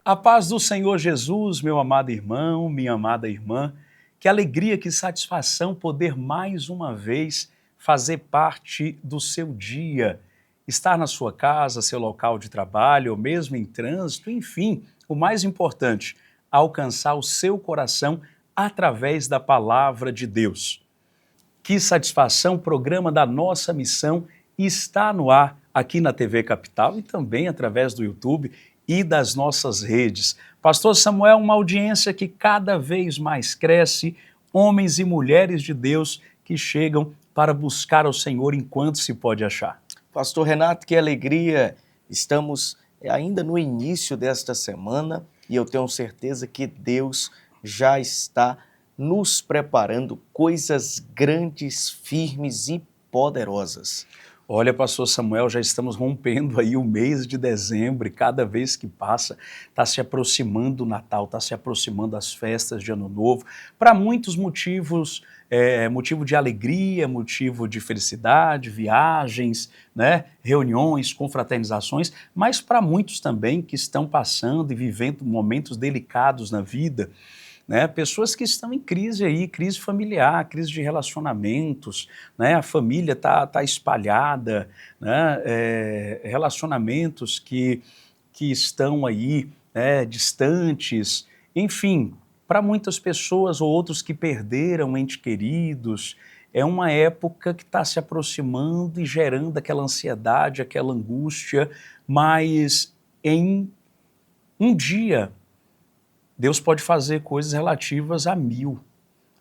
A paz do Senhor Jesus, meu amado irmão, minha amada irmã, que alegria, que satisfação poder mais uma vez fazer parte do seu dia, estar na sua casa, seu local de trabalho, ou mesmo em trânsito, enfim, o mais importante, alcançar o seu coração através da palavra de Deus. Que satisfação, o programa da nossa missão está no ar aqui na TV Capital e também através do YouTube e das nossas redes. Pastor Samuel, uma audiência que cada vez mais cresce, homens e mulheres de Deus que chegam para buscar ao Senhor enquanto se pode achar. Pastor Renato, que alegria! Estamos ainda no início desta semana e eu tenho certeza que Deus já está nos preparando coisas grandes, firmes e poderosas. Olha, pastor Samuel, já estamos rompendo aí o mês de dezembro e cada vez que passa está se aproximando o Natal, está se aproximando as festas de Ano Novo, para muitos motivos, motivo de alegria, motivo de felicidade, viagens, né, reuniões, confraternizações, mas para muitos também que estão passando e vivendo momentos delicados na vida, né? Pessoas que estão em crise aí, crise familiar, crise de relacionamentos, né? A família tá espalhada, né? Relacionamentos que estão aí, né, distantes, enfim, para muitas pessoas ou outros que perderam entes queridos, é uma época que está se aproximando e gerando aquela ansiedade, aquela angústia, mas em um dia Deus pode fazer coisas relativas a 1000.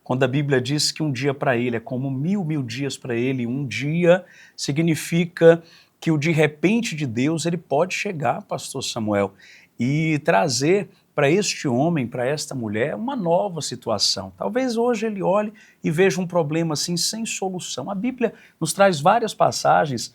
Quando a Bíblia diz que um dia para ele é como 1000 dias para ele, um dia significa que o de repente de Deus ele pode chegar, pastor Samuel, e trazer para este homem, para esta mulher, uma nova situação. Talvez hoje ele olhe e veja um problema assim sem solução. A Bíblia nos traz várias passagens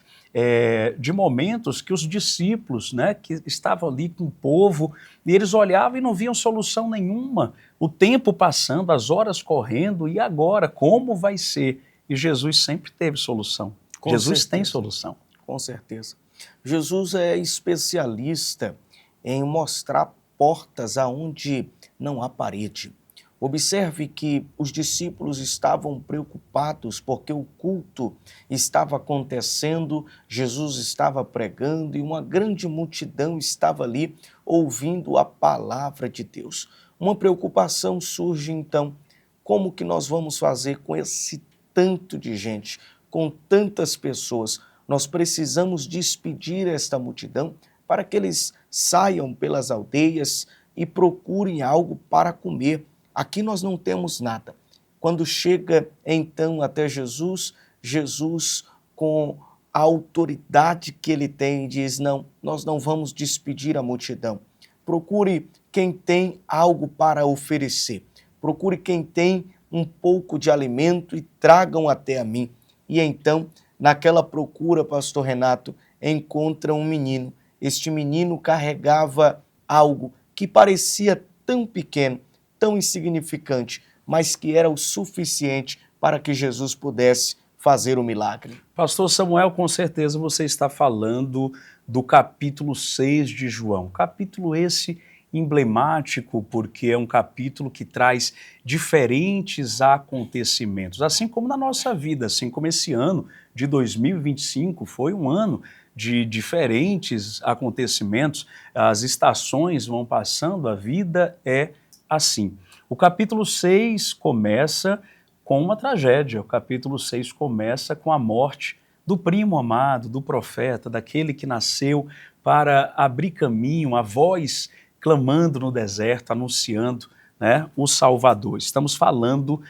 de momentos que os discípulos, né, que estavam ali com o povo, e eles olhavam e não viam solução nenhuma, o tempo passando, as horas correndo, e agora, como vai ser? E Jesus sempre teve solução. Com Jesus certeza. tem solução. Com certeza. Jesus é especialista em mostrar portas aonde não há parede. Observe que os discípulos estavam preocupados porque o culto estava acontecendo, Jesus estava pregando e uma grande multidão estava ali ouvindo a palavra de Deus. Uma preocupação surge então, como que nós vamos fazer com esse tanto de gente, com tantas pessoas? Nós precisamos despedir esta multidão para que eles saiam pelas aldeias e procurem algo para comer. Aqui nós não temos nada. Quando chega então até Jesus, Jesus com a autoridade que ele tem diz, não, nós não vamos despedir a multidão. Procure quem tem algo para oferecer. Procure quem tem um pouco de alimento e tragam até a mim. E então, naquela procura, pastor Renato, encontra um menino. Este menino carregava algo que parecia tão pequeno, tão insignificante, mas que era o suficiente para que Jesus pudesse fazer o milagre. Pastor Samuel, com certeza você está falando do capítulo 6 de João. Capítulo esse emblemático, porque é um capítulo que traz diferentes acontecimentos, assim como na nossa vida, assim como esse ano de 2025 foi um ano de diferentes acontecimentos, as estações vão passando, a vida é assim. O capítulo 6 começa com uma tragédia, o capítulo 6 começa com a morte do primo amado, do profeta, daquele que nasceu para abrir caminho, a voz clamando no deserto, anunciando, né, o Salvador. Estamos falando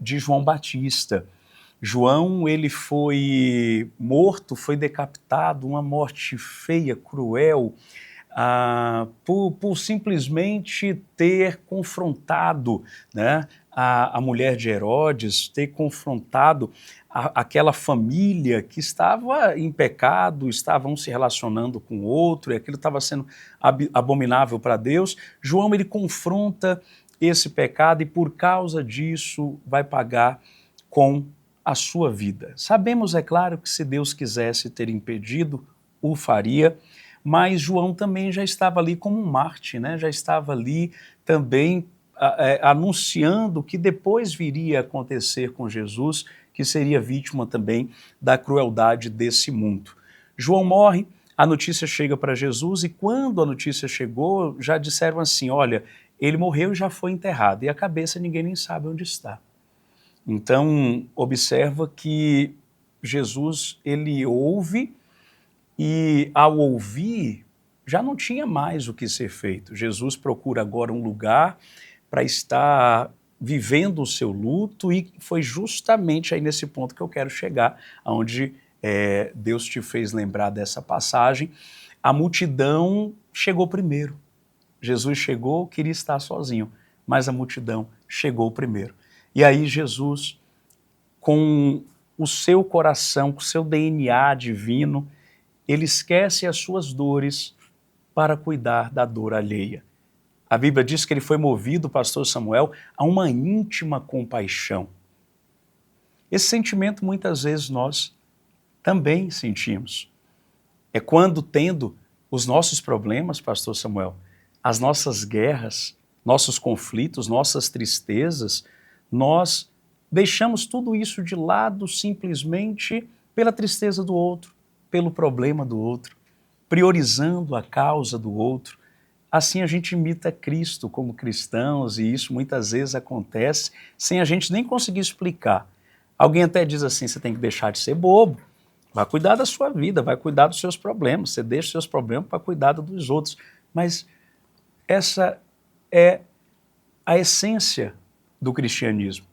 de João Batista. João, ele foi morto, foi decapitado, uma morte feia, cruel, por simplesmente ter confrontado, né, a mulher de Herodes, ter confrontado aquela família que estava em pecado, estavam se relacionando com o outro, e aquilo estava sendo abominável para Deus. João, ele confronta esse pecado e por causa disso vai pagar com a sua vida. Sabemos, é claro, que se Deus quisesse ter impedido, o faria, mas João também já estava ali como um Marte, né? Já estava ali também anunciando o que depois viria a acontecer com Jesus, que seria vítima também da crueldade desse mundo. João morre, a notícia chega para Jesus, e quando a notícia chegou, já disseram assim, olha, ele morreu e já foi enterrado, e a cabeça ninguém nem sabe onde está. Então, observa que Jesus, ele ouve, e ao ouvir, já não tinha mais o que ser feito. Jesus procura agora um lugar para estar vivendo o seu luto, e foi justamente aí nesse ponto que eu quero chegar, onde Deus te fez lembrar dessa passagem. A multidão chegou primeiro. Jesus chegou, queria estar sozinho, mas a multidão chegou primeiro. E aí Jesus, com o seu coração, com o seu DNA divino, ele esquece as suas dores para cuidar da dor alheia. A Bíblia diz que ele foi movido, pastor Samuel, a uma íntima compaixão. Esse sentimento muitas vezes nós também sentimos. É quando, tendo os nossos problemas, pastor Samuel, as nossas guerras, nossos conflitos, nossas tristezas, nós deixamos tudo isso de lado simplesmente pela tristeza do outro, pelo problema do outro, priorizando a causa do outro. Assim a gente imita Cristo como cristãos, e isso muitas vezes acontece sem a gente nem conseguir explicar. Alguém até diz assim, você tem que deixar de ser bobo, vai cuidar da sua vida, vai cuidar dos seus problemas, você deixa os seus problemas para cuidar dos outros. Mas essa é a essência do cristianismo,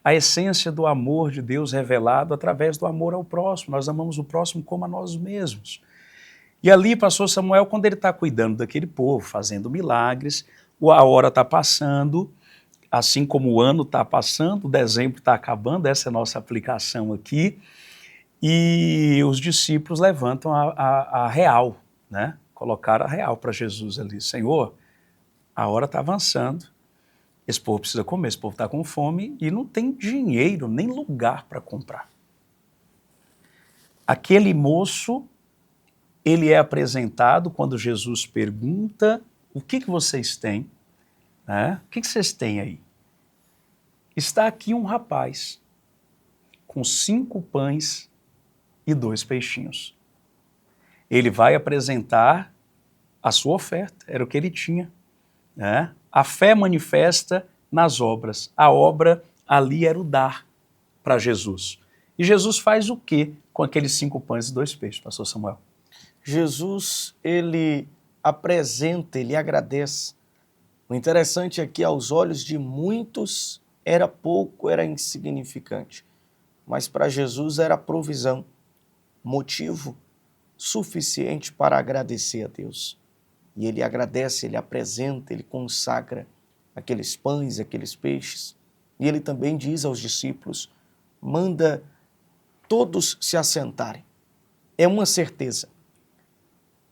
a essência do amor de Deus revelado através do amor ao próximo. Nós amamos o próximo como a nós mesmos. E ali, pastor Samuel, quando ele está cuidando daquele povo, fazendo milagres, a hora está passando, assim como o ano está passando, o dezembro está acabando, essa é a nossa aplicação aqui, e os discípulos levantam a real, né? Colocaram a real para Jesus ali. Senhor, a hora está avançando, esse povo precisa comer, esse povo está com fome e não tem dinheiro, nem lugar para comprar. Aquele moço, ele é apresentado quando Jesus pergunta, o que vocês têm? Né? O que vocês têm aí? Está aqui um rapaz com 5 pães e 2 peixinhos. Ele vai apresentar a sua oferta, era o que ele tinha. Né? A fé manifesta nas obras. A obra ali era o dar para Jesus. E Jesus faz o quê com aqueles 5 pães e 2 peixes, pastor Samuel? Jesus, ele apresenta, ele agradece. O interessante é que aos olhos de muitos era pouco, era insignificante. Mas para Jesus era provisão, motivo suficiente para agradecer a Deus. E ele agradece, ele apresenta, ele consagra aqueles pães, aqueles peixes. E ele também diz aos discípulos, manda todos se assentarem. É uma certeza.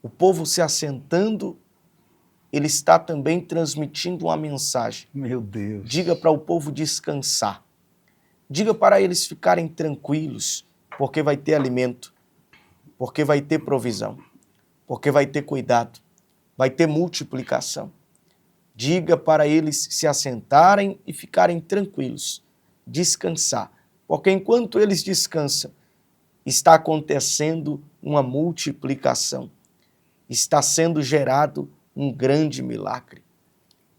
O povo se assentando, ele está também transmitindo uma mensagem. Meu Deus. Diga para o povo descansar. Diga para eles ficarem tranquilos, porque vai ter alimento, porque vai ter provisão, porque vai ter cuidado, vai ter multiplicação. Diga para eles se assentarem e ficarem tranquilos, descansar, porque enquanto eles descansam, está acontecendo uma multiplicação, está sendo gerado um grande milagre.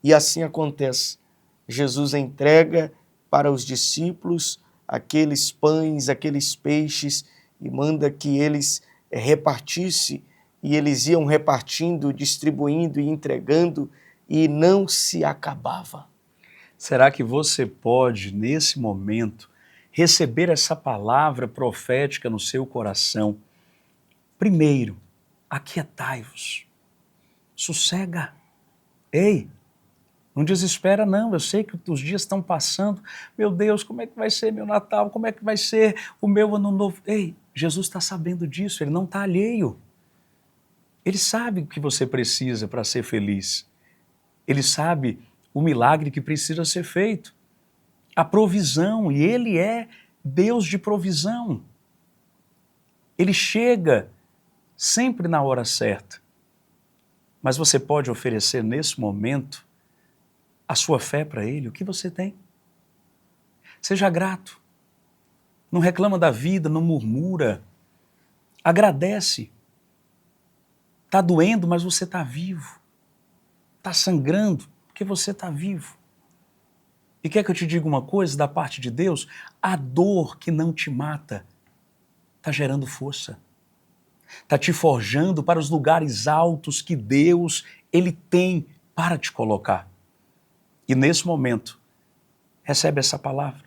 E assim acontece. Jesus entrega para os discípulos aqueles pães, aqueles peixes, e manda que eles repartissem, e eles iam repartindo, distribuindo e entregando, e não se acabava. Será que você pode, nesse momento, receber essa palavra profética no seu coração? Primeiro, aquietai-vos, sossega. Ei, não desespera não, eu sei que os dias estão passando, meu Deus, como é que vai ser meu Natal, como é que vai ser o meu Ano Novo? Ei, Jesus está sabendo disso, ele não está alheio. Ele sabe o que você precisa para ser feliz. Ele sabe o milagre que precisa ser feito. A provisão, e ele é Deus de provisão. Ele chega sempre na hora certa. Mas você pode oferecer nesse momento a sua fé para Ele, o que você tem. Seja grato. Não reclama da vida, não murmura. Agradece. Está doendo, mas você está vivo. Está sangrando, porque você está vivo. E quer que eu te diga uma coisa da parte de Deus? A dor que não te mata está gerando força. Está te forjando para os lugares altos que Deus, Ele tem para te colocar. E nesse momento, recebe essa palavra.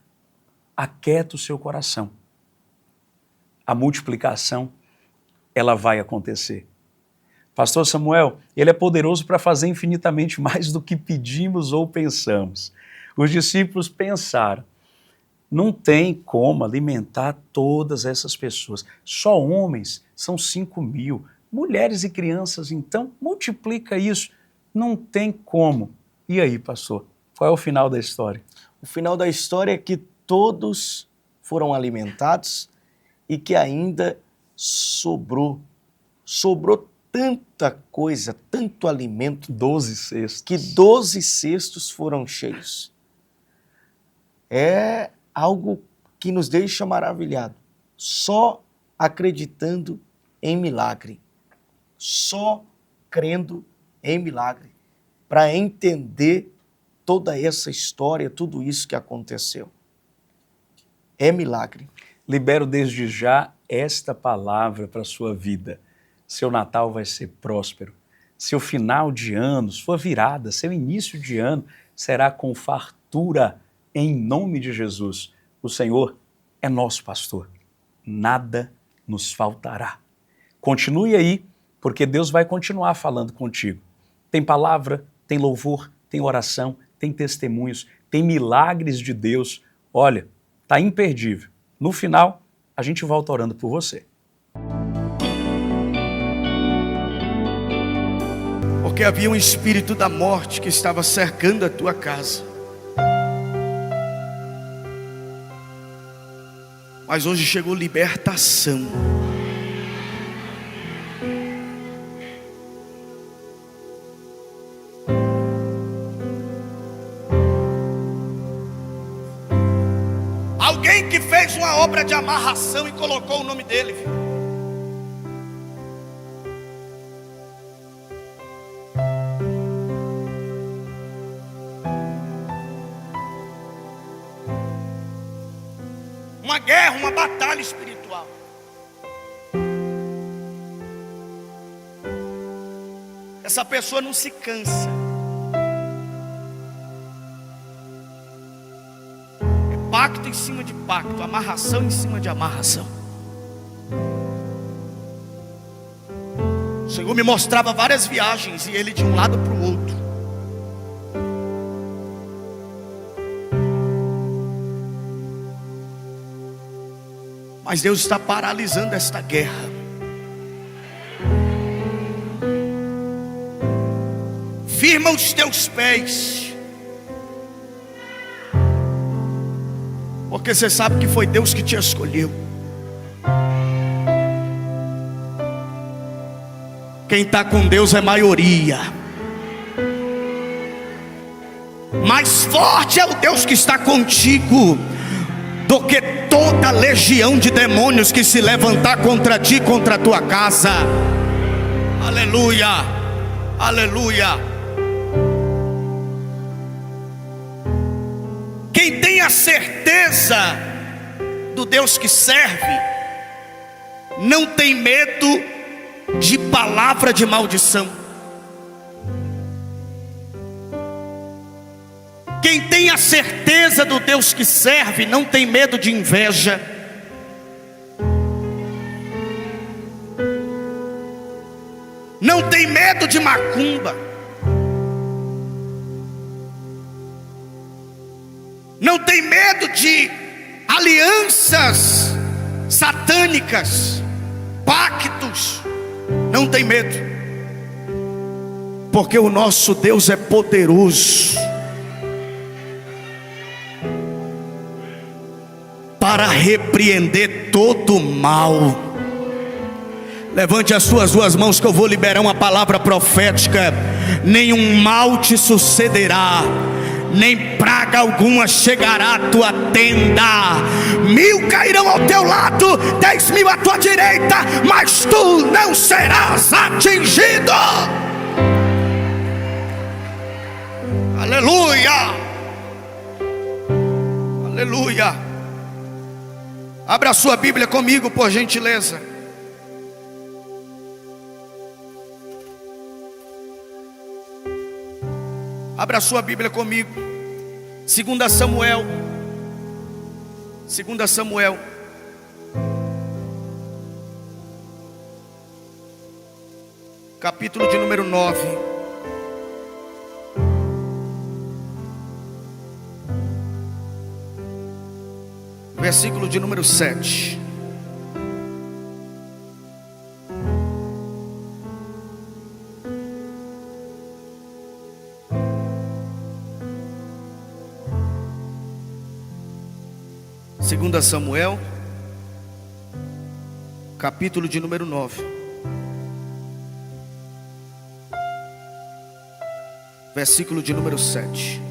Aquieta o seu coração. A multiplicação, ela vai acontecer. Pastor Samuel, Ele é poderoso para fazer infinitamente mais do que pedimos ou pensamos. Os discípulos pensaram, não tem como alimentar todas essas pessoas. Só homens são 5.000. Mulheres e crianças, então, multiplica isso. Não tem como. E aí, pastor, qual é o final da história? O final da história é que todos foram alimentados e que ainda sobrou tanta coisa, tanto alimento, 12 cestos. que 12 cestos foram cheios. É algo que nos deixa maravilhado. Só acreditando em milagre. Só crendo em milagre. Para entender toda essa história, tudo isso que aconteceu. É milagre. Libero desde já esta palavra para a sua vida. Seu Natal vai ser próspero. Seu final de ano, sua virada, seu início de ano será com fartura. Em nome de Jesus, o Senhor é nosso pastor. Nada nos faltará. Continue aí, porque Deus vai continuar falando contigo. Tem palavra, tem louvor, tem oração, tem testemunhos, tem milagres de Deus. Olha, tá imperdível. No final, a gente volta orando por você. Porque havia um espírito da morte que estava cercando a tua casa. Mas hoje chegou libertação. Alguém que fez uma obra de amarração e colocou o nome dele. Uma guerra, uma batalha espiritual. Essa pessoa não se cansa. É pacto em cima de pacto, amarração em cima de amarração. O Senhor me mostrava várias viagens e ele de um lado para o outro. Mas Deus está paralisando esta guerra. Firma os teus pés. Porque você sabe que foi Deus que te escolheu. Quem está com Deus é maioria. Mais forte é o Deus que está contigo do que toda legião de demônios que se levantar contra ti, contra a tua casa. Aleluia, aleluia. Quem tem a certeza do Deus que serve, não tem medo de palavra de maldição. Quem tem a certeza do Deus que serve, não tem medo de inveja. Não tem medo de macumba. Não tem medo de alianças satânicas, pactos. Não tem medo. Porque o nosso Deus é poderoso para repreender todo o mal, Levante as suas duas mãos que eu vou liberar uma palavra profética. Nenhum mal te sucederá, nem praga alguma chegará à tua tenda. 1000 cairão ao teu lado, 10.000 à tua direita, mas tu não serás atingido. Aleluia, aleluia. Abra a sua Bíblia comigo, por gentileza. Abra a sua Bíblia comigo. 2 Samuel. 2 Samuel. Capítulo de número 9. Versículo de número 7. Segunda Samuel, capítulo de número 9, versículo de número 7.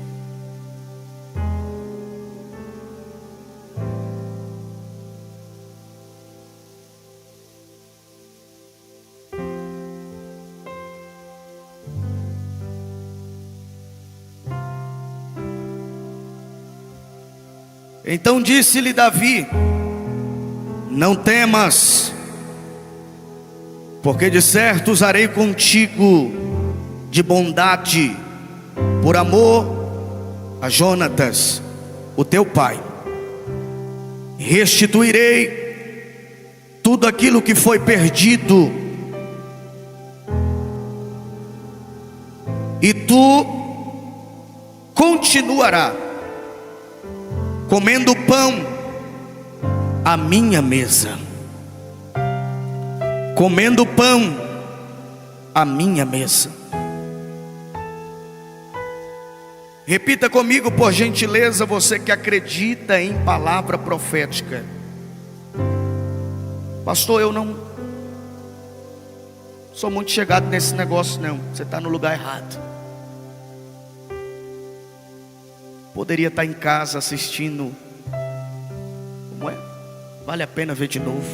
Então disse-lhe Davi: não temas, porque de certo usarei contigo de bondade, por amor a Jonatas, o teu pai. Restituirei tudo aquilo que foi perdido, e tu continuarás comendo pão à minha mesa. Comendo pão à minha mesa. Repita comigo, por gentileza, você que acredita em palavra profética. Pastor, eu não sou muito chegado nesse negócio não. Você está no lugar errado. Poderia estar em casa assistindo. Como é? Vale a pena ver de novo.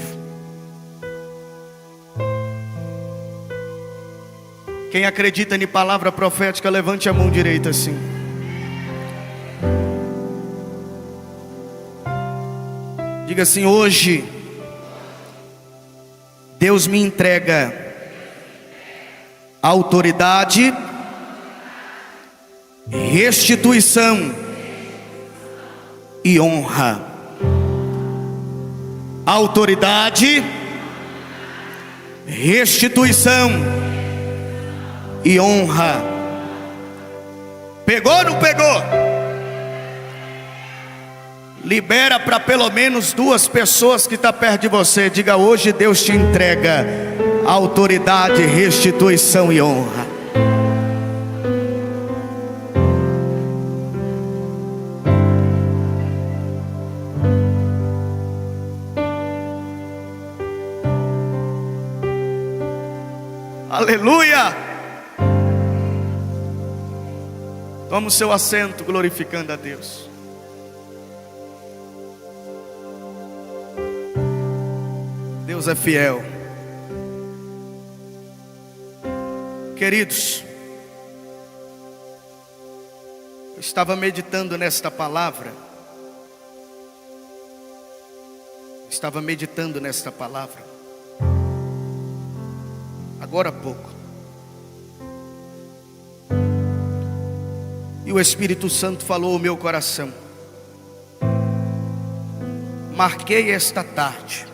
Quem acredita em palavra profética, levante a mão direita assim. Diga assim: hoje Deus me entrega autoridade, restituição e honra. Autoridade, restituição e honra. Pegou ou não pegou? Libera para pelo menos 2 pessoas que estão perto de você. Diga: hoje Deus te entrega autoridade, restituição e honra. Aleluia! Toma o seu assento, glorificando a Deus. Deus é fiel. Queridos, eu estava meditando nesta palavra. Estava meditando nesta palavra agora há pouco. E o Espírito Santo falou ao meu coração: marquei esta tarde.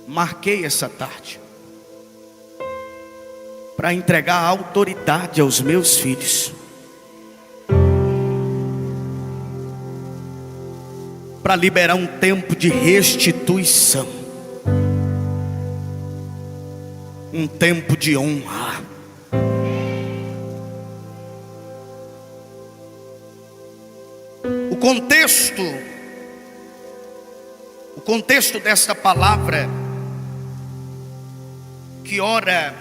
Marquei essa tarde para entregar a autoridade aos meus filhos, para liberar um tempo de restituição, um tempo de honra. O contexto desta palavra que ora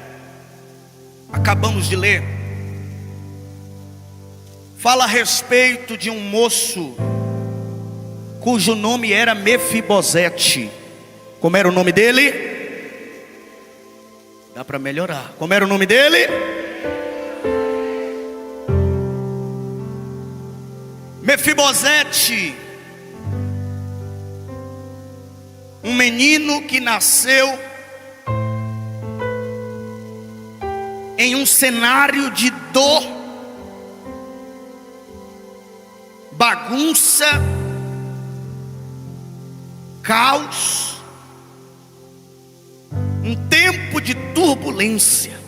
acabamos de ler, fala a respeito de um moço cujo nome era Mefibosete. Como era o nome dele? Dá para melhorar. Como era o nome dele? Mefibosete, um menino que nasceu em um cenário de dor, bagunça, caos, um tempo de turbulência,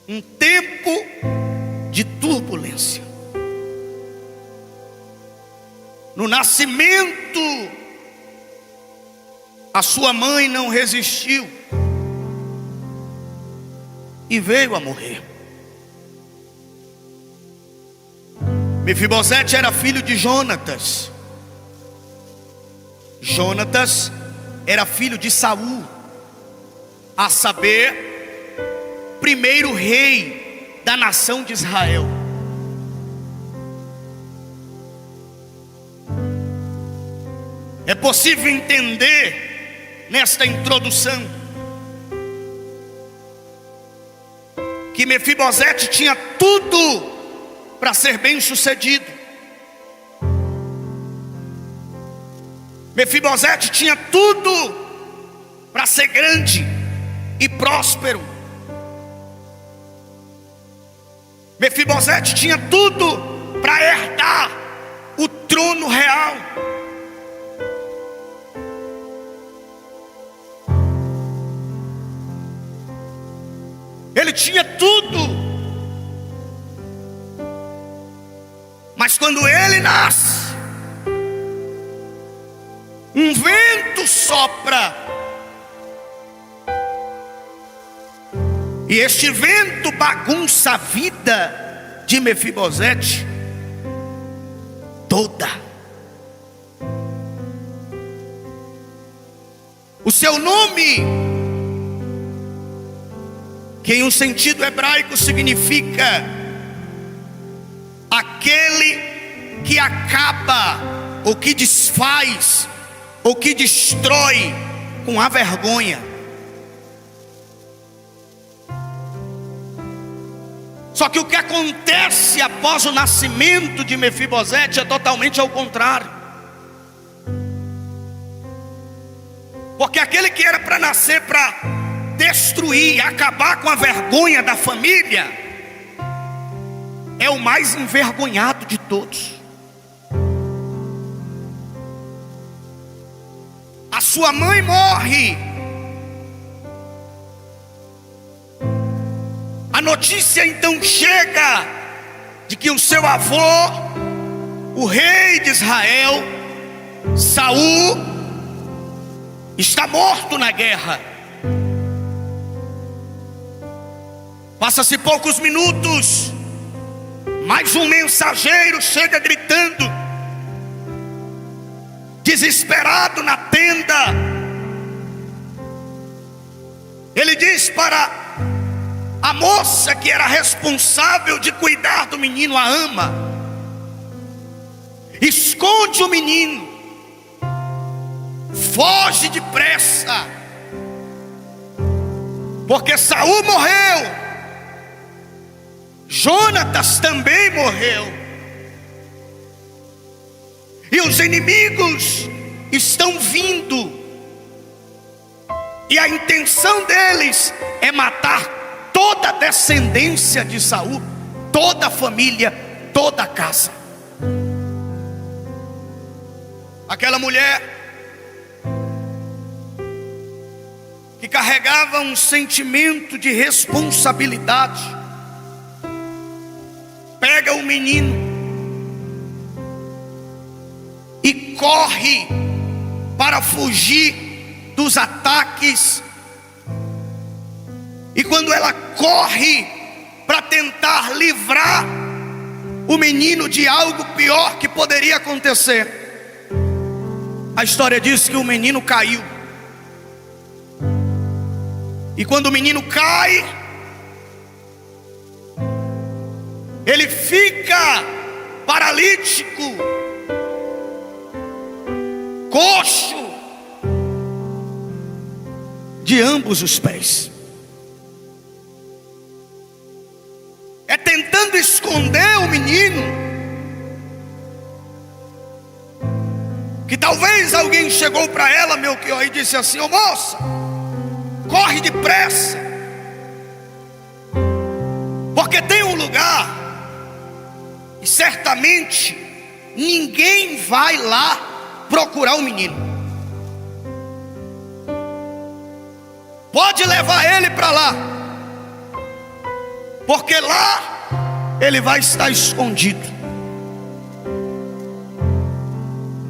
um tempo de turbulência. No nascimento, a sua mãe não resistiu e veio a morrer. Mefibosete era filho de Jonatas. Jonatas era filho de Saul, a saber, primeiro rei da nação de Israel. É possível entender nesta introdução que Mefibosete tinha tudo para ser bem sucedido. Mefibosete tinha tudo para ser grande e próspero. Mefibosete tinha tudo para herdar o trono real. Ele tinha tudo. Mas quando ele nasce, um vento sopra, e este vento bagunça a vida de Mefibosete toda. O seu nome, que em um sentido hebraico significa aquele que acaba, ou que desfaz, ou que destrói com a vergonha. Só que o que acontece após o nascimento de Mefibosete é totalmente ao contrário. Porque aquele que era para nascer para destruir, acabar com a vergonha da família, é o mais envergonhado de todos. A sua mãe morre. A notícia então chega de que o seu avô, o rei de Israel, Saul, está morto na guerra. Passa-se poucos minutos, mais um mensageiro chega gritando, desesperado na tenda. Ele diz para a moça que era responsável de cuidar do menino, a ama: esconde o menino, foge depressa, porque Saul morreu, Jonatas também morreu, e os inimigos estão vindo, e a intenção deles é matar toda a descendência de Saul, toda a família, toda a casa. Aquela mulher que carregava um sentimento de responsabilidade, pega o menino e corre para fugir dos ataques. E quando ela corre para tentar livrar o menino de algo pior que poderia acontecer, a história diz que o menino caiu E quando o menino cai, ele fica paralítico, coxo de ambos os pés. É tentando esconder o menino, que talvez alguém chegou para ela, Melchior, e disse assim: ô moça, corre depressa, porque tem um lugar, e certamente ninguém vai lá procurar o menino. Pode levar ele para lá, porque lá ele vai estar escondido.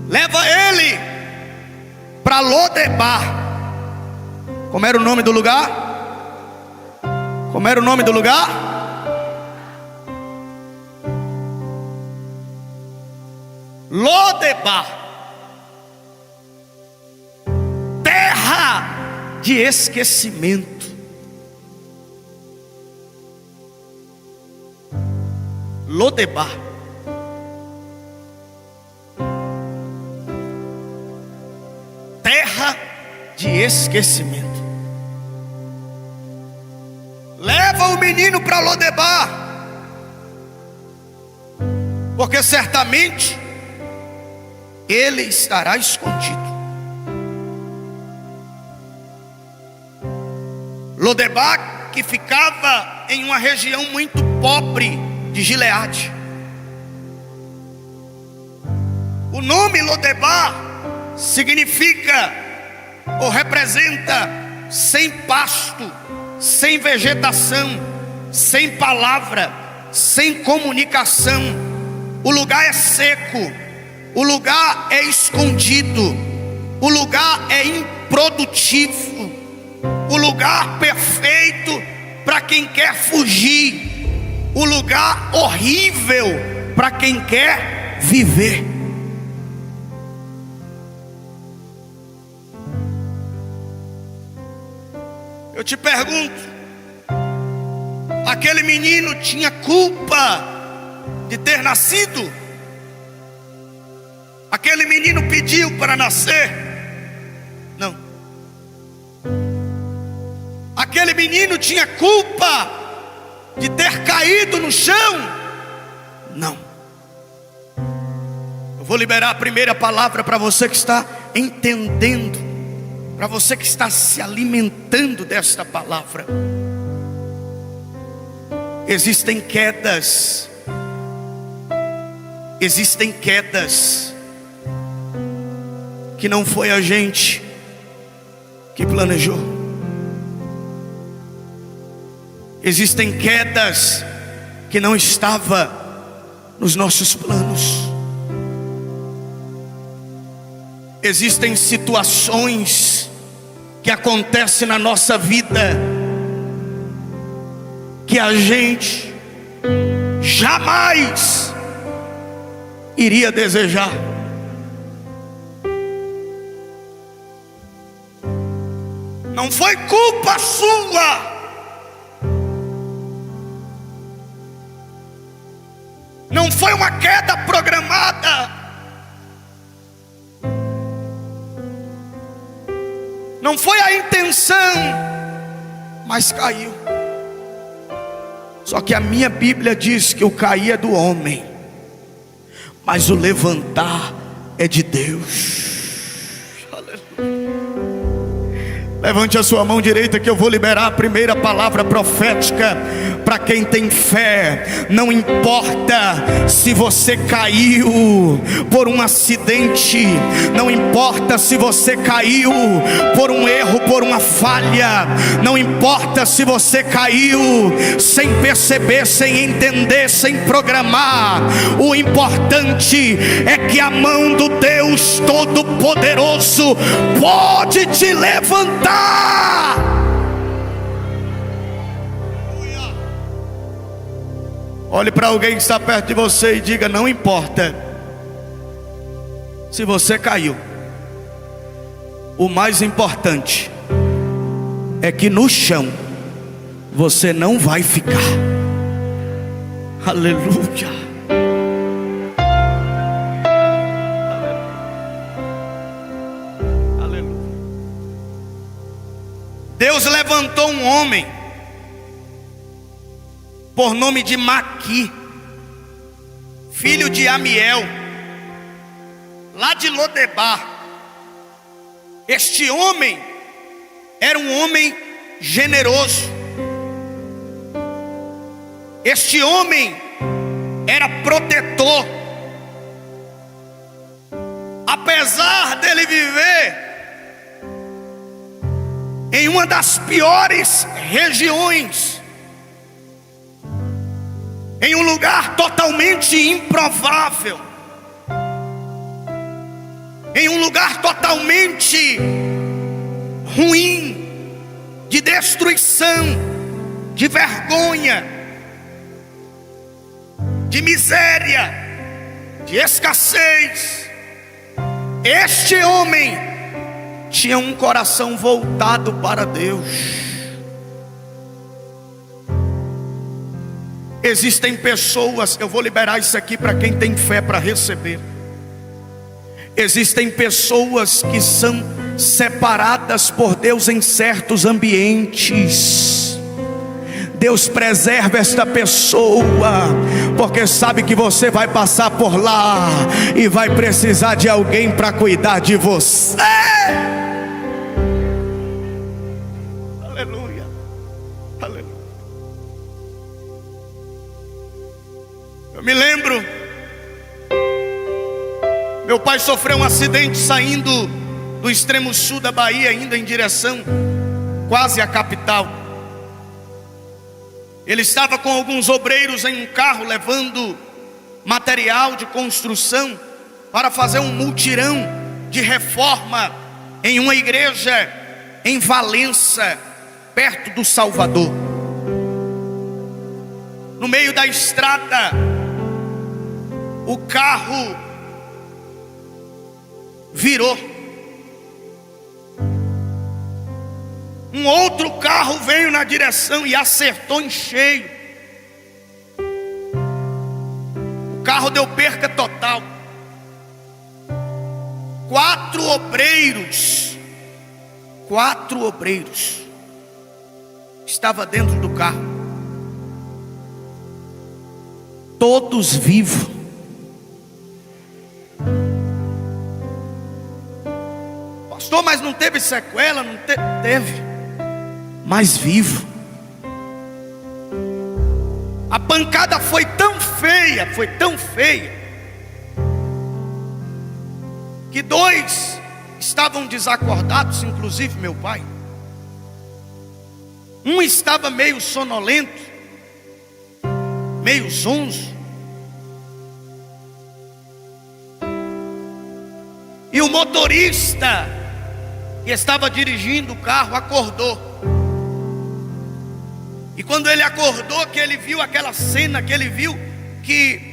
Leva ele para Lodebar. Como era o nome do lugar? Como era o nome do lugar? Lodebar. Terra de esquecimento. Lodebar. Terra de esquecimento. Leva o menino para Lodebar, porque certamente ele estará escondido. Lodebar, que ficava em uma região muito pobre de Gileade. O nome Lodebar significa ou representa sem pasto, sem vegetação, sem palavra, sem comunicação. O lugar é seco, o lugar é escondido, o lugar é improdutivo, o lugar perfeito para quem quer fugir, o lugar horrível para quem quer viver. Eu te pergunto, aquele menino tinha culpa de ter nascido? Aquele menino pediu para nascer? Não. Aquele menino tinha culpa de ter caído no chão? Não. Eu vou liberar a primeira palavra para você que está entendendo, para você que está se alimentando desta palavra. Existem quedas. Existem quedas que não foi a gente que planejou. Existem quedas que não estava nos nossos planos. Existem situações que acontecem na nossa vida que a gente jamais iria desejar. Não foi culpa sua. Não foi uma queda programada. Não foi a intenção, mas caiu. Só que a minha Bíblia diz que o cair é do homem, mas o levantar é de Deus. Aleluia. Levante a sua mão direita que eu vou liberar a primeira palavra profética para quem tem fé. Não importa se você caiu por um acidente, não importa se você caiu por um erro, por uma falha, não importa se você caiu sem perceber, sem entender, sem programar. O importante é que a mão do Deus Todo-Poderoso pode te levantar. Olhe para alguém que está perto de você e diga: não importa se você caiu, o mais importante é que no chão você não vai ficar. Aleluia. Aleluia. Deus levantou um homem por nome de Maqui, filho de Amiel, lá de Lodebar. Este homem era um homem generoso. Este homem era protetor. Apesar dele viver em uma das piores regiões, em um lugar totalmente improvável, em um lugar totalmente ruim, de destruição, de vergonha, de miséria, de escassez, este homem tinha um coração voltado para Deus. Existem pessoas, eu vou liberar isso aqui para quem tem fé para receber. Existem pessoas que são separadas por Deus em certos ambientes. Deus preserva esta pessoa, porque sabe que você vai passar por lá e vai precisar de alguém para cuidar de você. Aleluia, aleluia. Eu me lembro, meu pai sofreu um acidente saindo do extremo sul da Bahia, indo em direção quase à capital. Ele estava com alguns obreiros em um carro levando material de construção para fazer um mutirão de reforma em uma igreja em Valença, perto do Salvador. No meio da estrada, o carro virou. Um outro carro veio na direção e acertou em cheio. O carro deu perca total. 4 obreiros estavam dentro do carro, todos vivos. Pastor, mas não teve sequela? Não teve, mas vivo. A pancada foi tão feia, que 2 estavam desacordados, inclusive meu pai. Um estava meio sonolento, meio zonzo, e o motorista que estava dirigindo o carro acordou. E quando ele acordou, que ele viu aquela cena, que ele viu que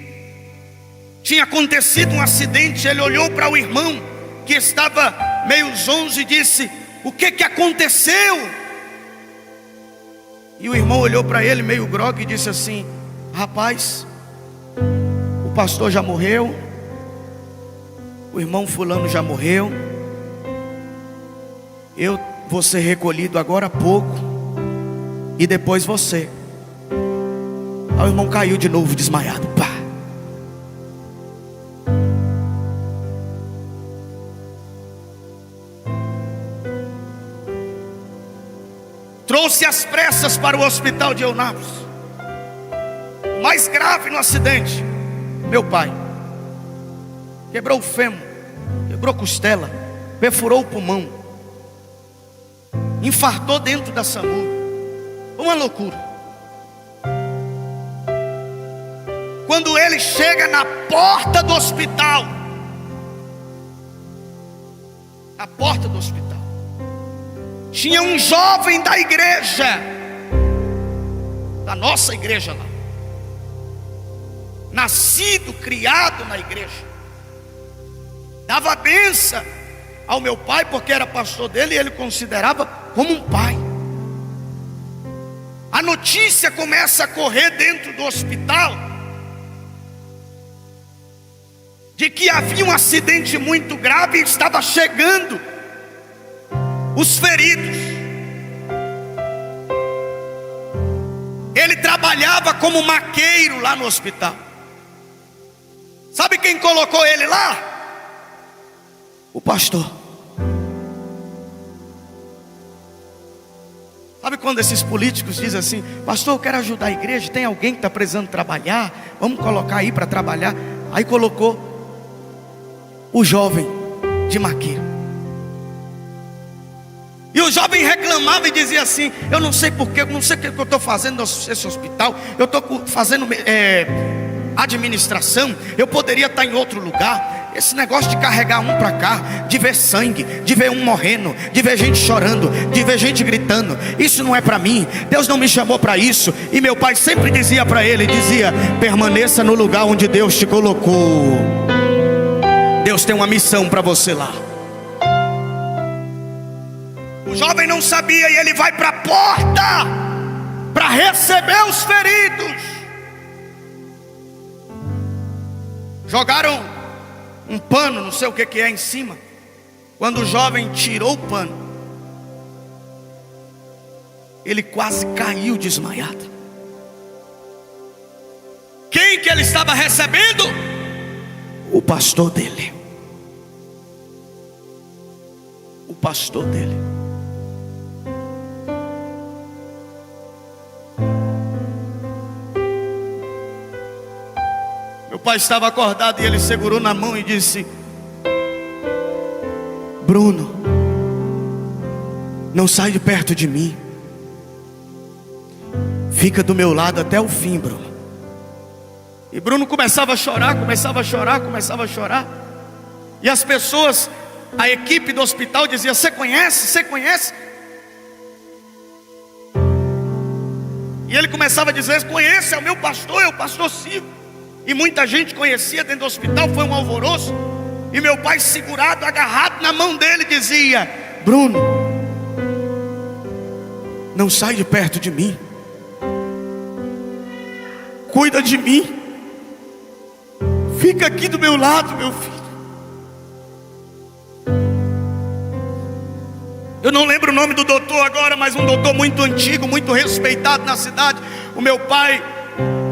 tinha acontecido um acidente, ele olhou para o irmão que estava meio zonzo e disse: o que aconteceu? E o irmão olhou para ele meio grogue e disse assim: rapaz, o pastor já morreu, o irmão fulano já morreu, eu vou ser recolhido agora há pouco, e depois você. Aí o irmão caiu de novo desmaiado. Pá. Trouxe às pressas para o hospital de Eunápolis. O mais grave no acidente, meu pai quebrou o fêmur, quebrou costela, perfurou o pulmão, infartou dentro da SAMU. Uma loucura. Quando ele chega na porta do hospital, tinha um jovem da igreja, da nossa igreja lá, nascido, criado na igreja, dava benção ao meu pai, porque era pastor dele, e ele considerava como um pai. a notícia começa a correr dentro do hospital de que havia um acidente muito grave e estava chegando os feridos. Ele trabalhava como maqueiro lá no hospital. Sabe quem colocou ele lá? O pastor. Sabe quando esses políticos dizem assim: pastor, eu quero ajudar a igreja, tem alguém que está precisando trabalhar, vamos colocar aí para trabalhar. Aí colocou o jovem de maqueiro. E o jovem reclamava e dizia assim: eu não sei porquê, eu não sei o que eu estou fazendo nesse hospital, eu estou fazendo administração, eu poderia estar em outro lugar. Esse negócio de carregar um para cá, de ver sangue, de ver um morrendo, de ver gente chorando, de ver gente gritando, isso não é para mim, Deus não me chamou para isso. E meu pai sempre dizia para ele, dizia: permaneça no lugar onde Deus te colocou. Deus tem uma missão para você lá. O jovem não sabia e ele vai para a porta para receber os feridos. Jogaram um pano, não sei o que é, em cima. Quando o jovem tirou o pano, ele quase caiu desmaiado. Quem que ele estava recebendo? O pastor dele. O pastor dele. Meu pai estava acordado e ele segurou na mão e disse: Bruno, não sai de perto de mim, fica do meu lado até o fim, Bruno. E Bruno começava a chorar, começava a chorar, começava a chorar. E as pessoas, a equipe do hospital dizia: você conhece? Você conhece? E ele começava a dizer: conhece, é o meu pastor, é o pastor Silvio. E muita gente conhecia dentro do hospital, foi um alvoroço. E meu pai segurado, agarrado na mão dele, dizia: Bruno, não sai de perto de mim, cuida de mim, fica aqui do meu lado, meu filho. Eu não lembro o nome do doutor agora, mas um doutor muito antigo, muito respeitado na cidade. O meu pai,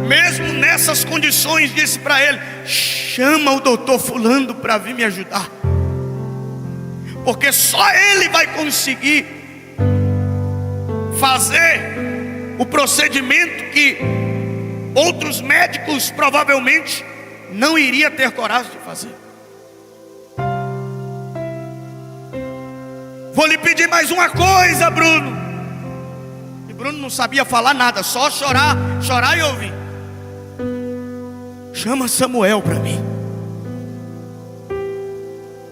mesmo nessas condições, disse para ele: chama o doutor fulano para vir me ajudar, porque só ele vai conseguir fazer o procedimento que outros médicos provavelmente não iriam ter coragem de fazer. Vou lhe pedir mais uma coisa, Bruno. E Bruno não sabia falar nada, só chorar, chorar e ouvir. Chama Samuel para mim.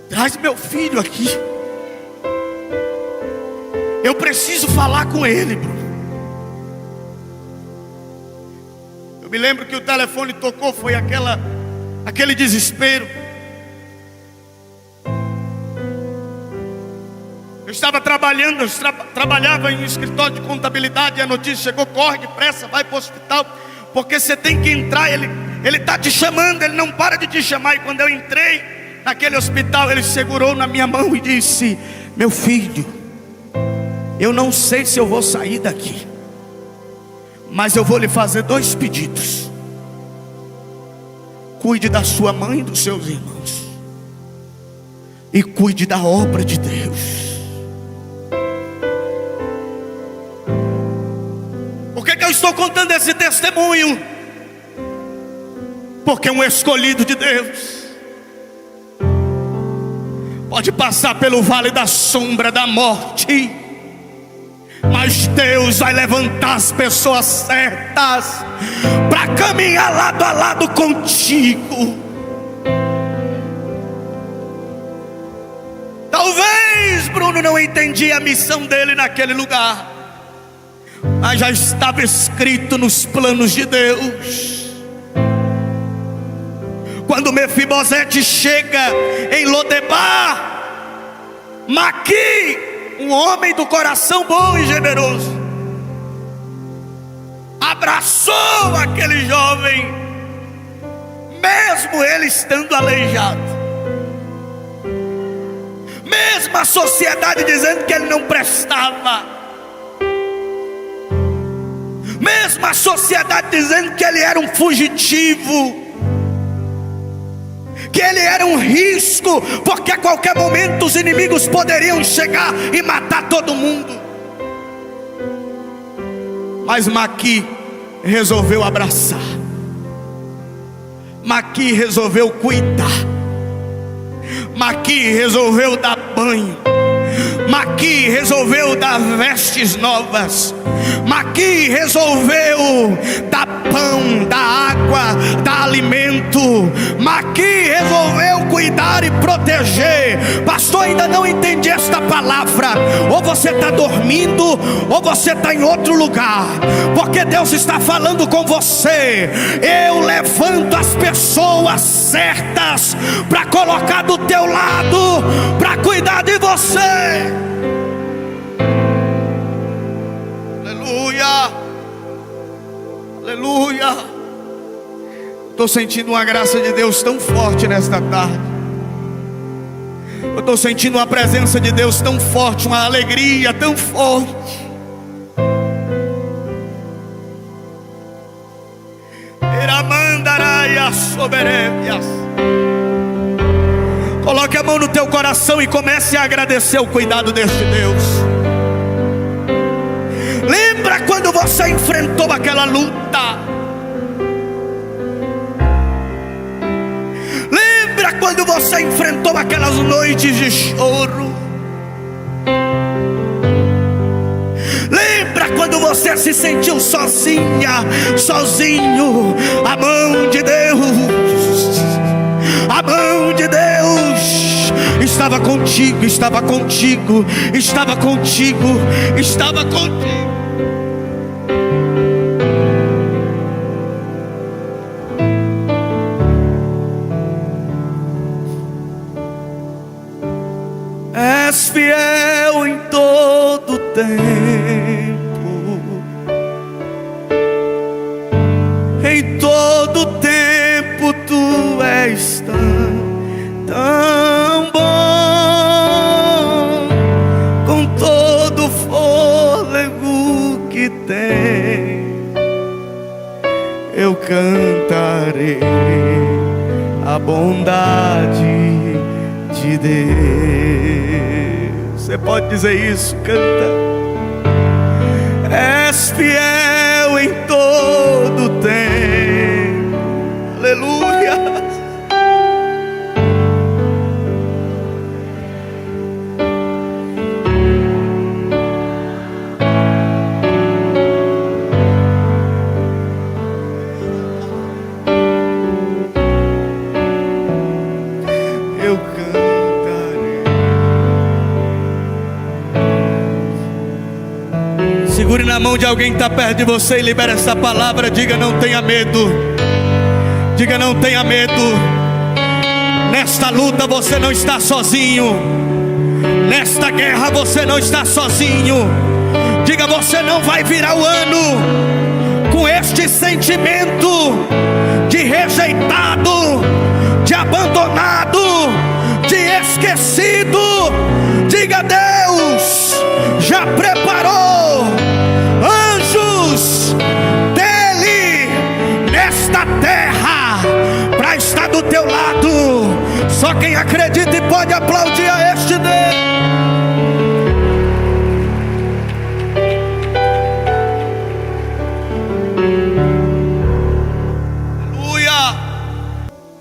Traz meu filho aqui. Eu preciso falar com ele, Bruno. Eu me lembro que o telefone tocou, foi aquele desespero. Eu estava trabalhando, trabalhava em um escritório de contabilidade, e a notícia chegou: corre depressa, vai para o hospital, porque você tem que entrar, ele está te chamando, ele não para de te chamar. E quando eu entrei naquele hospital, ele segurou na minha mão e disse: meu filho, eu não sei se eu vou sair daqui, mas eu vou lhe fazer 2 pedidos. Cuide da sua mãe e dos seus irmãos, e cuide da obra de Deus. Por que eu estou contando esse testemunho? Porque um escolhido de Deus pode passar pelo vale da sombra da morte, mas Deus vai levantar as pessoas certas para caminhar lado a lado contigo. Talvez Bruno não entendia a missão dele naquele lugar, mas já estava escrito nos planos de Deus. Quando Mefibosete chega em Lodebar, Maqui, um homem do coração bom e generoso, abraçou aquele jovem, mesmo ele estando aleijado, mesmo a sociedade dizendo que ele não prestava, mesmo a sociedade dizendo que ele era um fugitivo, que ele era um risco, porque a qualquer momento os inimigos poderiam chegar e matar todo mundo. Mas Maqui resolveu abraçar, Maqui resolveu cuidar, Maqui resolveu dar banho, Maqui resolveu dar vestes novas, Maqui resolveu dar pão, dar água, dar alimento, Maqui resolveu cuidar e proteger. Pastor, ainda não entendi esta palavra. Ou você está dormindo, ou você está em outro lugar, porque Deus está falando com você. Eu levanto as pessoas certas para colocar do teu lado, para cuidar de você. Aleluia, aleluia. Estou sentindo uma graça de Deus tão forte nesta tarde. Eu estou sentindo uma presença de Deus tão forte, uma alegria tão forte. Coloque a mão no teu coração e comece a agradecer o cuidado deste Deus. Lembra quando você enfrentou aquela luta? Lembra quando você enfrentou aquelas noites de choro? Lembra quando você se sentiu sozinha, sozinho? A mão de Deus, a mão de Deus estava contigo, estava contigo, estava contigo, estava contigo. És fiel em todo tempo, em todo tempo tu és tão bom, com todo o fôlego que tem, eu cantarei a bondade de Deus. Você pode dizer isso, canta. És fiel em todo tempo, aleluia. Eu cantarei. Segure na mão de alguém que está perto de você e libere essa palavra. Diga: não tenha medo. Diga: não tenha medo. Nesta luta você não está sozinho. Nesta guerra você não está sozinho. Diga: você não vai virar o ano com este sentimento de rejeitado, de abandonado, de esquecido. Diga: Deus já preparou anjos dele nesta terra para estar do teu lado. Só quem acredita e pode aplaudir a este Deus.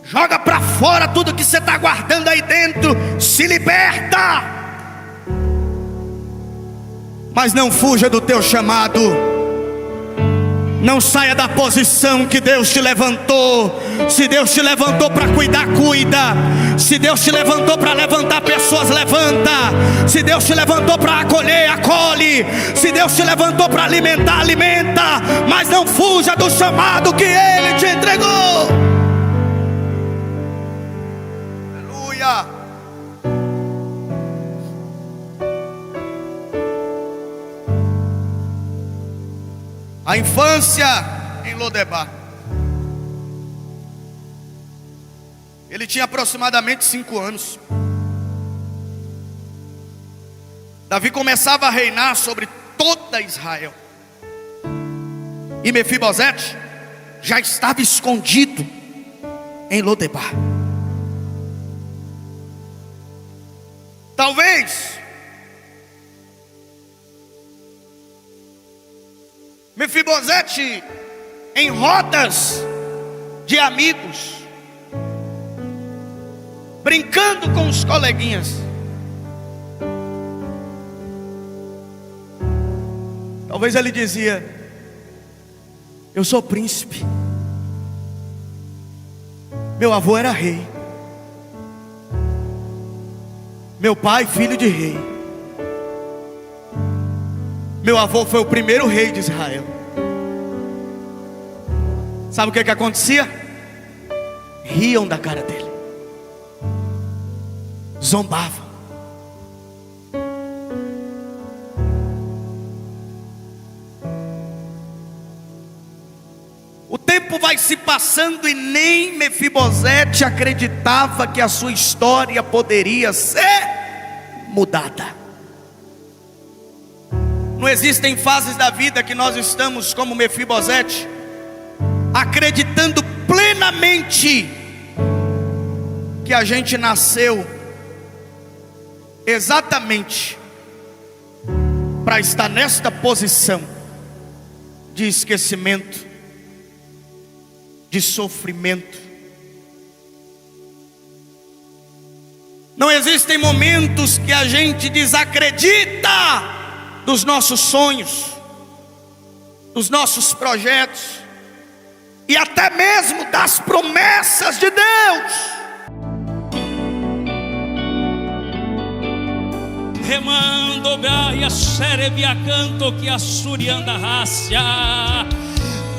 Joga para fora tudo que você está guardando aí dentro. Se liberta. Mas não fuja do teu chamado. Não saia da posição que Deus te levantou. Se Deus te levantou para cuidar, cuida. Se Deus te levantou para levantar pessoas, levanta. Se Deus te levantou para acolher, acolhe. Se Deus te levantou para alimentar, alimenta. Mas não fuja do chamado que Ele te entregou. A infância em Lodebar. Ele tinha aproximadamente 5 anos. Davi começava a reinar sobre toda Israel. E Mefibosete já estava escondido em Lodebar. Talvez Mefibosete, em rodas de amigos, brincando com os coleguinhas, talvez ele dizia: eu sou príncipe, meu avô era rei, meu pai filho de rei, meu avô foi o primeiro rei de Israel. Sabe o que acontecia? Riam da cara dele, zombavam. O tempo vai se passando e nem Mefibosete acreditava que a sua história poderia ser mudada. Não existem fases da vida que nós estamos como Mefibosete, acreditando plenamente que a gente nasceu exatamente para estar nesta posição de esquecimento, de sofrimento. Não existem momentos que a gente desacredita dos nossos sonhos, dos nossos projetos e até mesmo das promessas de Deus. Remando baia serebia canto que a surianda racia.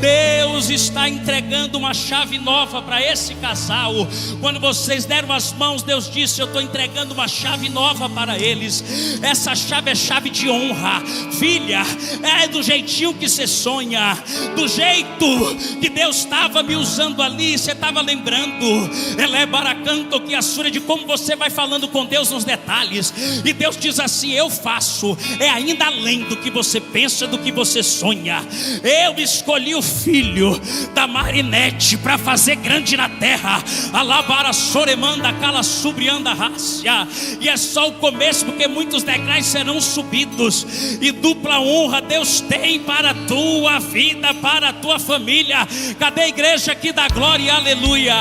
Deus está entregando uma chave nova para esse casal. Quando vocês deram as mãos, Deus disse: eu estou entregando uma chave nova para eles. Essa chave é chave de honra. Filha, é do jeitinho que você sonha, do jeito que Deus estava me usando ali. Você estava lembrando, ela é baracanto que a sura, de como você vai falando com Deus nos detalhes. E Deus diz assim: eu faço, é ainda além do que você pensa, do que você sonha. Eu escolhi o filho da Marinete para fazer grande na terra. Alabara soremanda cala subrianda rácia. E é só o começo, porque muitos degraus serão subidos. E dupla honra Deus tem para a tua vida, para a tua família. Cadê a igreja aqui da glória? Aleluia.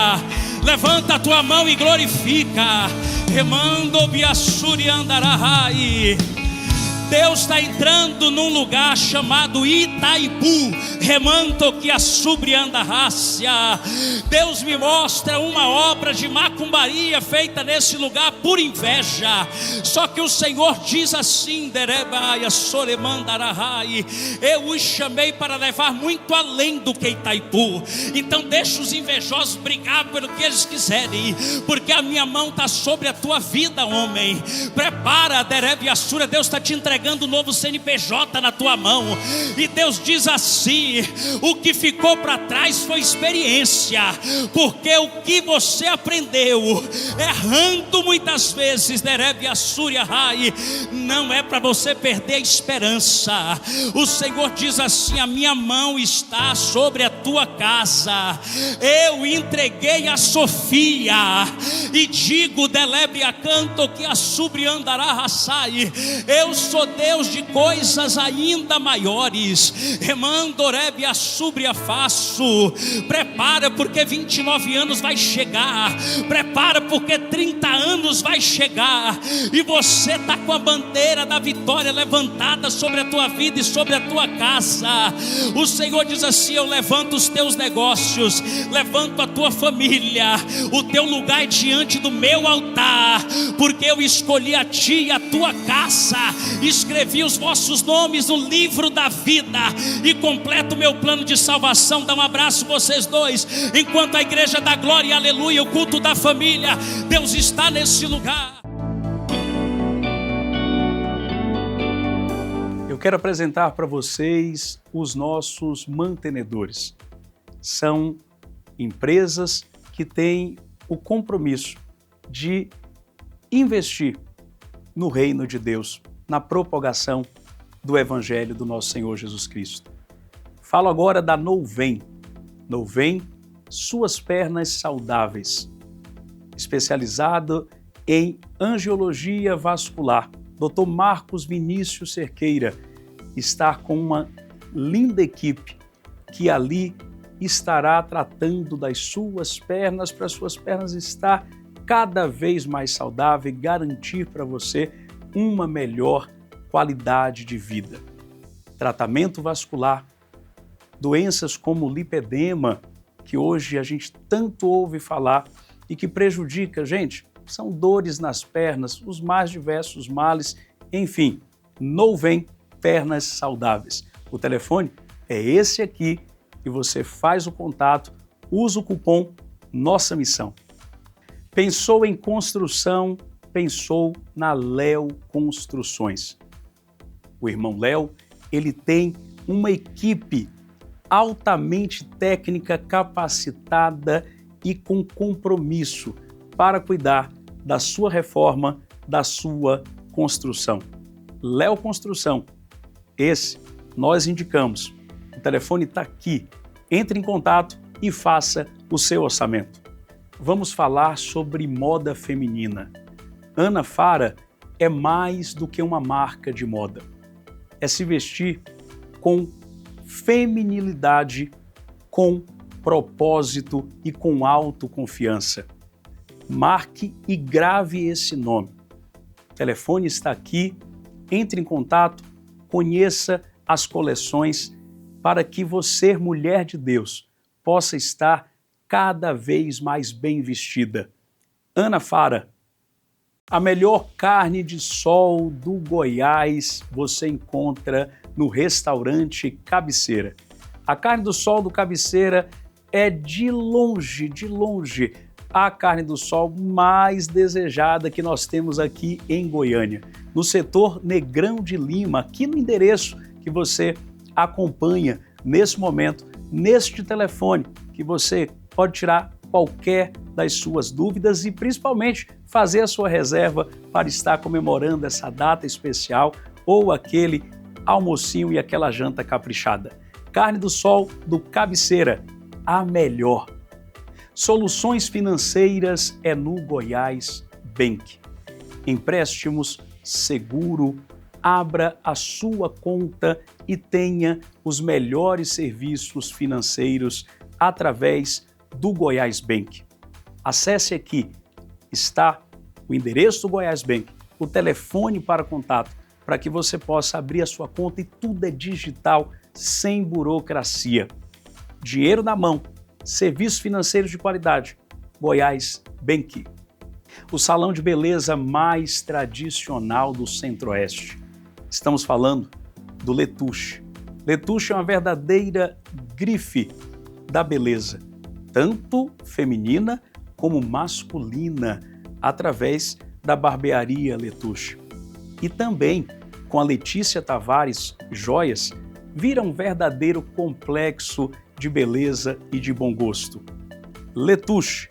Levanta a tua mão e glorifica. Remando biassuri andarahai. Deus está entrando num lugar chamado Itaipu. Remanto que a subrianda rácia. Deus me mostra uma obra de macumbaria feita nesse lugar por inveja. Só que o Senhor diz assim: Derebaia soremandarahai, eu os chamei para levar muito além do que Itaipu. Então deixa os invejosos brigar pelo que eles quiserem, porque a minha mão está sobre a tua vida, homem. Prepara, Derebia Sura. Deus está te entregando um novo CNPJ na tua mão. E Deus diz assim: o que ficou para trás foi experiência, porque o que você aprendeu errando muitas vezes, Derebia Surya Rai, não é para você perder a esperança. O Senhor diz assim: a minha mão está sobre a tua casa. Eu entreguei a Sofia e digo, Delebria canto que a subriandará raçai. Eu sou Deus de coisas ainda maiores. Remandorebe a subria faço. Prepara, porque 29 anos vai chegar. Prepara, porque 30 anos vai chegar. E você está com a bandeira da vitória levantada sobre a tua vida e sobre a tua casa. O Senhor diz assim: eu levanto os teus negócios, levanto a tua família. O teu lugar é diante do meu altar, porque eu escolhi a ti e a tua casa. Escrevi os vossos nomes no livro da vida e completo o meu plano de salvação. Dá um abraço vocês dois, enquanto a igreja da glória, aleluia, o culto da família. Deus está nesse lugar. Eu quero apresentar para vocês os nossos mantenedores. São empresas que têm o compromisso de investir no reino de Deus, na propagação do Evangelho do nosso Senhor Jesus Cristo. Falo agora da Novem. Novem, suas pernas saudáveis. Especializado em angiologia vascular. Dr. Marcos Vinícius Cerqueira está com uma linda equipe que ali estará tratando das suas pernas, para suas pernas estar cada vez mais saudável e garantir para você uma melhor qualidade de vida. Tratamento vascular, doenças como lipedema, que hoje a gente tanto ouve falar e que prejudica, gente, são dores nas pernas, os mais diversos males, enfim, Novem Pernas Saudáveis. O telefone é esse aqui e você faz o contato, usa o cupom Nossa Missão. Pensou em construção, pensou na Léo Construções. O irmão Léo, ele tem uma equipe altamente técnica, capacitada e com compromisso para cuidar da sua reforma, da sua construção. Léo Construção, esse nós indicamos. O telefone está aqui. Entre em contato e faça o seu orçamento. Vamos falar sobre moda feminina. Ana Fara é mais do que uma marca de moda. É se vestir com feminilidade, com propósito e com autoconfiança. Marque e grave esse nome. O telefone está aqui, entre em contato, conheça as coleções para que você, mulher de Deus, possa estar cada vez mais bem vestida. Ana Fara, a melhor carne de sol do Goiás você encontra no restaurante Cabeceira. A carne do sol do Cabeceira é de longe, a carne do sol mais desejada que nós temos aqui em Goiânia, no setor Negrão de Lima, aqui no endereço que você acompanha nesse momento, neste telefone, que você pode tirar qualquer das suas dúvidas e principalmente fazer a sua reserva para estar comemorando essa data especial ou aquele almocinho e aquela janta caprichada. Carne do sol do Cabeceira, a melhor. Soluções financeiras é no Goiás Bank. Empréstimos, seguro, abra a sua conta e tenha os melhores serviços financeiros através do Goiás Bank. Acesse aqui, está o endereço do Goiás Bank, o telefone para contato, para que você possa abrir a sua conta e tudo é digital, sem burocracia. Dinheiro na mão, serviços financeiros de qualidade, Goiás Bank. O salão de beleza mais tradicional do Centro-Oeste. Estamos falando do Letouche. Letouche é uma verdadeira grife da beleza, tanto feminina como masculina, através da barbearia Letouche. E também, com a Letícia Tavares Joias, vira um verdadeiro complexo de beleza e de bom gosto. Letouche,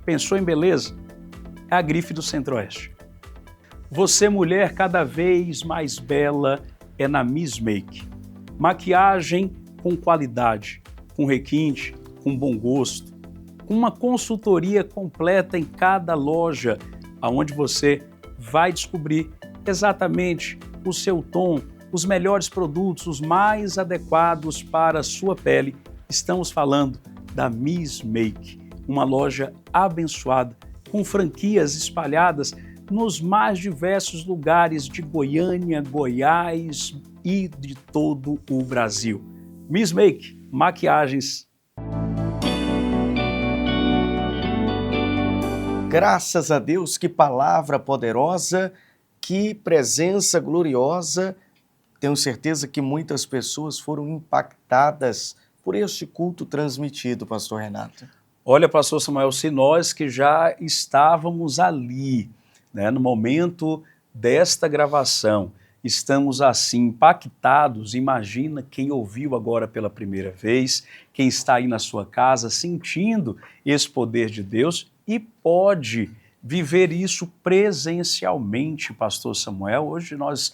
pensou em beleza? É a grife do Centro-Oeste. Você, mulher, cada vez mais bela é na Miss Make. Maquiagem com qualidade, com requinte, com bom gosto, com uma consultoria completa em cada loja, onde você vai descobrir exatamente o seu tom, os melhores produtos, os mais adequados para a sua pele. Estamos falando da Miss Make, uma loja abençoada, com franquias espalhadas nos mais diversos lugares de Goiânia, Goiás e de todo o Brasil. Miss Make, maquiagens. Graças a Deus, que palavra poderosa, que presença gloriosa. Tenho certeza que muitas pessoas foram impactadas por este culto transmitido, pastor Renato. Olha, pastor Samuel, se nós que já estávamos ali, né, no momento desta gravação, estamos assim impactados. Imagina quem ouviu agora pela primeira vez, quem está aí na sua casa sentindo esse poder de Deus e pode viver isso presencialmente, Pastor Samuel. Hoje nós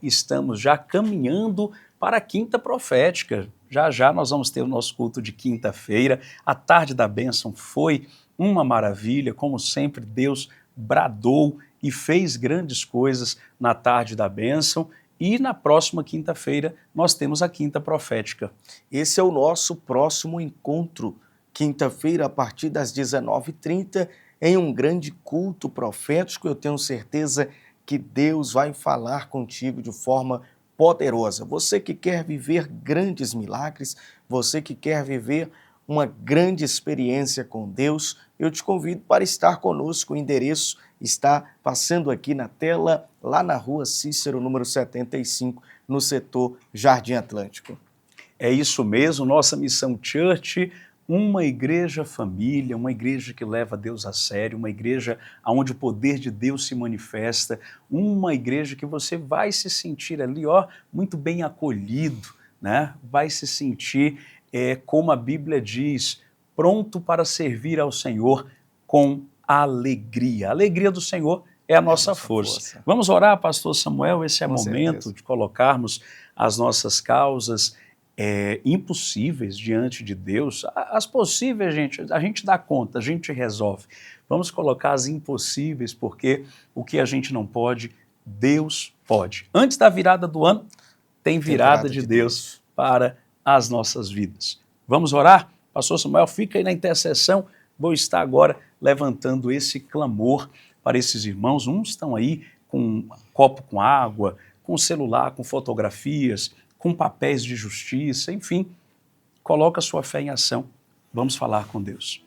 estamos já caminhando para a Quinta Profética. Já já nós vamos ter o nosso culto de quinta-feira. A Tarde da Bênção foi uma maravilha, como sempre Deus bradou e fez grandes coisas na Tarde da Bênção. E na próxima quinta-feira nós temos a Quinta Profética. Esse é o nosso próximo encontro, quinta-feira, a partir das 19h30, em um grande culto profético. Eu tenho certeza que Deus vai falar contigo de forma poderosa. Você que quer viver grandes milagres, você que quer viver uma grande experiência com Deus, eu te convido para estar conosco. O endereço está passando aqui na tela, lá na rua Cícero, número 75, no setor Jardim Atlântico. É isso mesmo, Nossa Missão Church, uma igreja família, uma igreja que leva Deus a sério, uma igreja onde o poder de Deus se manifesta, uma igreja que você vai se sentir ali, muito bem acolhido, né? Vai se sentir, como a Bíblia diz, pronto para servir ao Senhor com alegria. A alegria do Senhor é a nossa força. Vamos orar, Pastor Samuel, esse é o momento de colocarmos as nossas causas impossíveis diante de Deus. As possíveis, a gente dá conta, a gente resolve. Vamos colocar as impossíveis, porque o que a gente não pode, Deus pode. Antes da virada do ano, tem virada de Deus para as nossas vidas. Vamos orar? Pastor Samuel, fica aí na intercessão. Vou estar agora levantando esse clamor para esses irmãos. Uns estão aí com um copo com água, com celular, com fotografias, com papéis de justiça, enfim, coloca sua fé em ação. Vamos falar com Deus.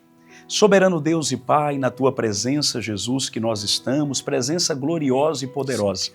Soberano Deus e Pai, na Tua presença, Jesus, que nós estamos, presença gloriosa e poderosa.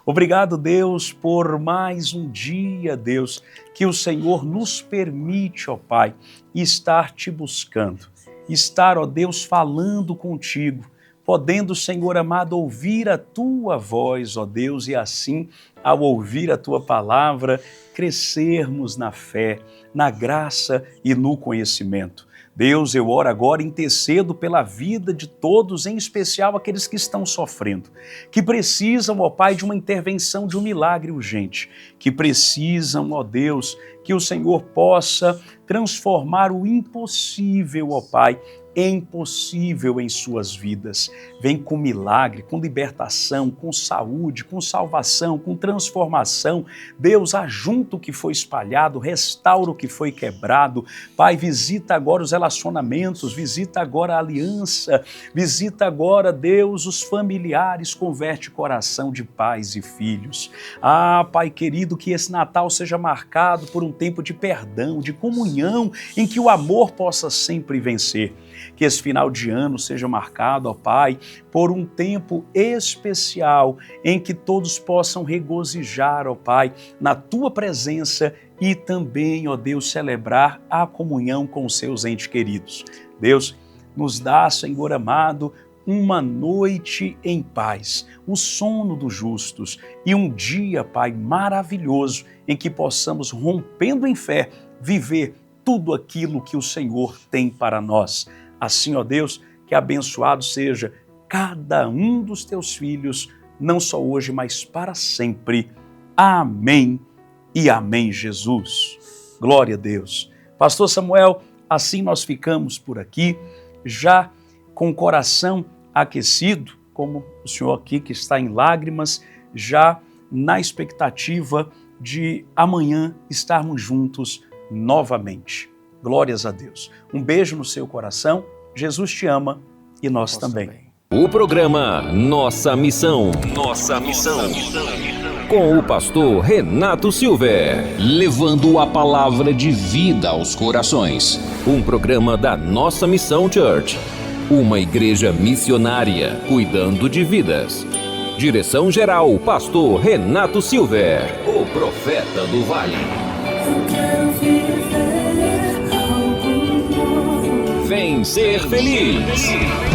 Obrigado, Deus, por mais um dia, Deus, que o Senhor nos permite, ó Pai, estar Te buscando, estar, ó Deus, falando contigo, podendo, Senhor amado, ouvir a Tua voz, ó Deus, e assim, ao ouvir a Tua palavra, crescermos na fé, na graça e no conhecimento. Deus, eu oro agora, intercedo pela vida de todos, em especial aqueles que estão sofrendo, que precisam, ó Pai, de uma intervenção, de um milagre urgente, que precisam, ó Deus, que o Senhor possa transformar o impossível, ó Pai, em possível em suas vidas. Vem com milagre, com libertação, com saúde, com salvação, com transformação. Deus, ajunta o que foi espalhado, restaura o que foi quebrado. Pai, visita agora os relacionamentos, visita agora a aliança, visita agora, Deus, os familiares, converte o coração de pais e filhos. Ah, Pai querido, que esse Natal seja marcado por um tempo de perdão, de comunhão, em que o amor possa sempre vencer. Que esse final de ano seja marcado, ó Pai, por um tempo especial em que todos possam regozijar, ó Pai, na Tua presença e também, ó Deus, celebrar a comunhão com os seus entes queridos. Deus, nos dá, Senhor amado, uma noite em paz, o sono dos justos e um dia, Pai, maravilhoso em que possamos, rompendo em fé, viver tudo aquilo que o Senhor tem para nós. Assim, ó Deus, que abençoado seja cada um dos Teus filhos, não só hoje, mas para sempre. Amém e amém, Jesus. Glória a Deus. Pastor Samuel, assim nós ficamos por aqui, já com o coração aquecido, como o senhor aqui que está em lágrimas, já na expectativa de amanhã estarmos juntos novamente. Glórias a Deus. Um beijo no seu coração. Jesus te ama e nós também. O programa Nossa Missão. Nossa Missão. Com o pastor Renato Silver. Levando a palavra de vida aos corações. Um programa da Nossa Missão Church. Uma igreja missionária cuidando de vidas. Direção-geral, pastor Renato Silver. O profeta do Vale. Vem ser feliz.